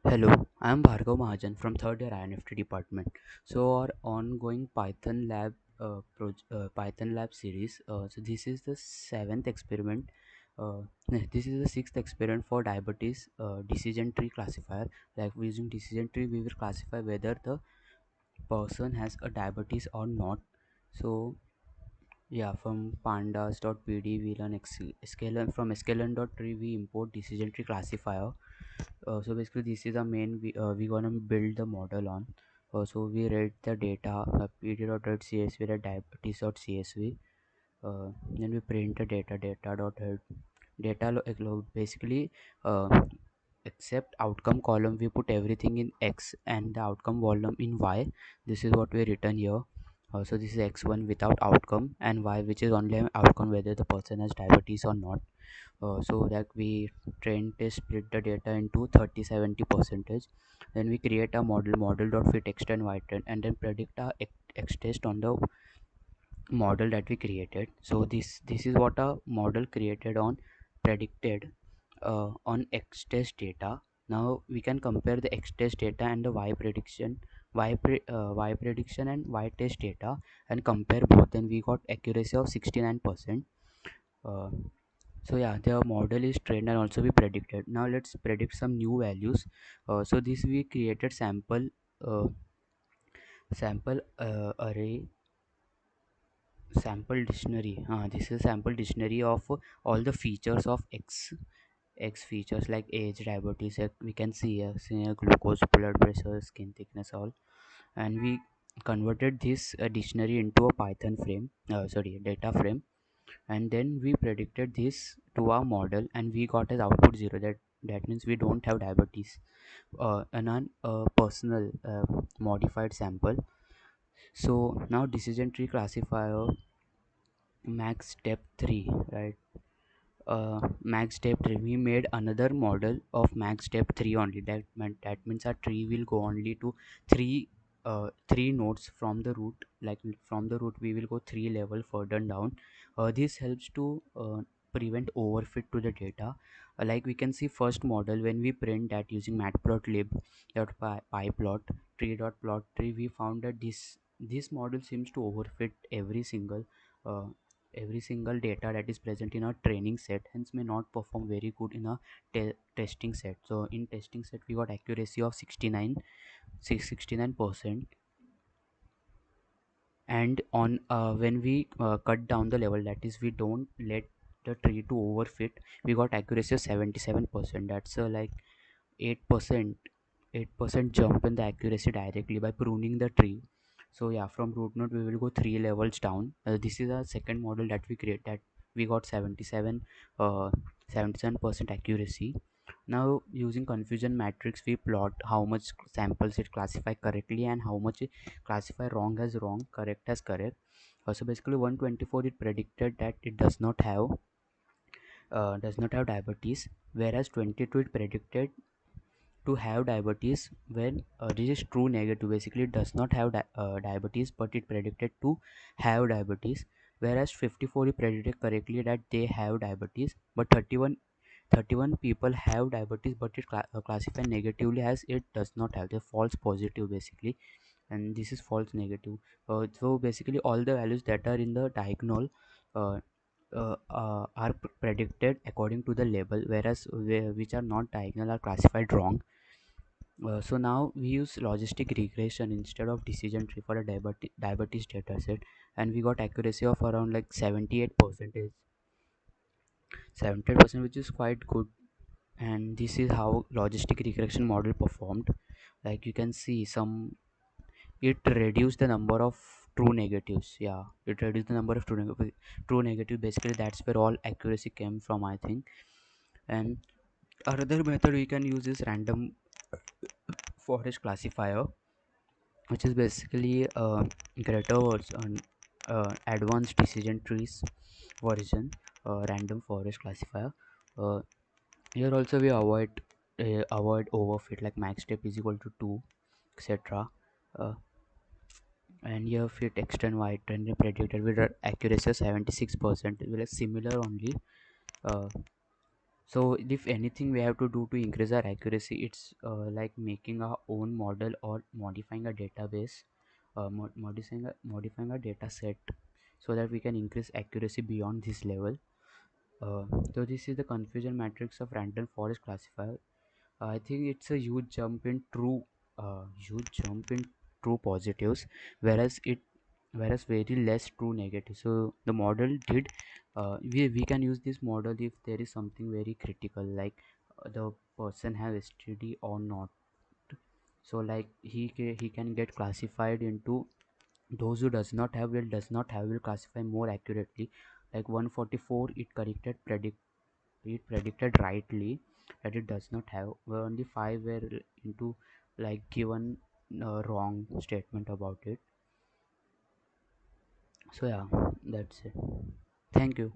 Hello, I am Bhargav Mahajan from third year INFT department. So our ongoing Python lab series. So this is the seventh experiment. This is the sixth experiment for diabetes decision tree classifier. Like using decision tree, we will classify whether the person has a diabetes or not. So yeah, from pandas.pd we learn sklearn from sklearn.tree we import decision tree classifier. So basically this is the main we gonna build the model on. So we read the data, pd.csv, read diabetes.csv. Then we print the data basically uh, except outcome column we put everything in x and the outcome column in y. This is what we written here. So this is x1 without outcome and y which is only an outcome whether the person has diabetes or not. So that we train test split the data into 30-70 percentage. Then we create a model dot fit x and y trend and then predict a x test on the model that we created. So this is what a model created on predicted on x test data. Now we can compare the x test data and the y prediction and y test data and compare both. Then we got accuracy of 69%. uh, so yeah, the model is trained and also we predicted. Now let's predict some new values. So this we created sample array sample dictionary. This is sample dictionary of all the features of x features like age, diabetes, we can see glucose, blood pressure, skin thickness, all. And we converted this dictionary into a python frame, sorry, data frame. And then we predicted this to our model and we got as output 0. That means we don't have diabetes. And on a personal modified sample. So now decision tree classifier max step 3, right? Max step 3 we made another model of max step 3 only. That means our tree will go only to three nodes from the root. Like from the root we will go three level further down. This helps to prevent overfit to the data. Like we can see first model when we print that using matplotlib pyplot tree.plot tree, we found that this model seems to overfit uh, every single data that is present in a training set, hence may not perform very good in a testing set. So in testing set we got accuracy of 69%. And on when we cut down the level, that is we don't let the tree to overfit, we got accuracy of 77%. That's like 8% 8% jump in the accuracy directly by pruning the tree. So yeah, from root node we will go three levels down. This is a second model that we create, that we got 77% accuracy. Now using confusion matrix we plot how much samples it classify correctly and how much it classify wrong as wrong, correct as correct. So basically 124 it predicted that it does not have diabetes, whereas 22 it predicted to have diabetes. When this is true negative, basically it does not have diabetes but it predicted to have diabetes. Whereas 54 it predicted correctly that they have diabetes, but 31 people have diabetes but it classified negatively as it does not have. The false positive basically, and this is false negative. So basically all the values that are in the diagonal uh, are predicted according to the label, whereas which are not diagonal are classified wrong. So now we use logistic regression instead of decision tree for a diabetes dataset, and we got accuracy of around like 78%, which is quite good. And this is how logistic regression model performed. Like you can see some, it reduced the number of true negatives. Yeah, it reduced the number of true negative. Basically, that's where all accuracy came from, I think. And another method we can use is random forest classifier, which is basically greater version, advanced decision trees version, random forest classifier. uh, Here also we avoid overfit, like max step is equal to 2, etc. uh, and here fit extend y trend predicted with accuracy of 76%, will similar only. uh, So if anything we have to do to increase our accuracy, it's like making our own model or modifying a database, modifying a data set, so that we can increase accuracy beyond this level. So this is the confusion matrix of random forest classifier. I think it's a huge jump in true positives, whereas very less true negatives. So the model did, we can use this model if there is something very critical, like the person have STD or not. So like he can get classified into those who does not have will classify more accurately. Like 144, it predicted rightly that it does not have, where only 5 were into like given wrong statement about it. So yeah, that's it. Thank you.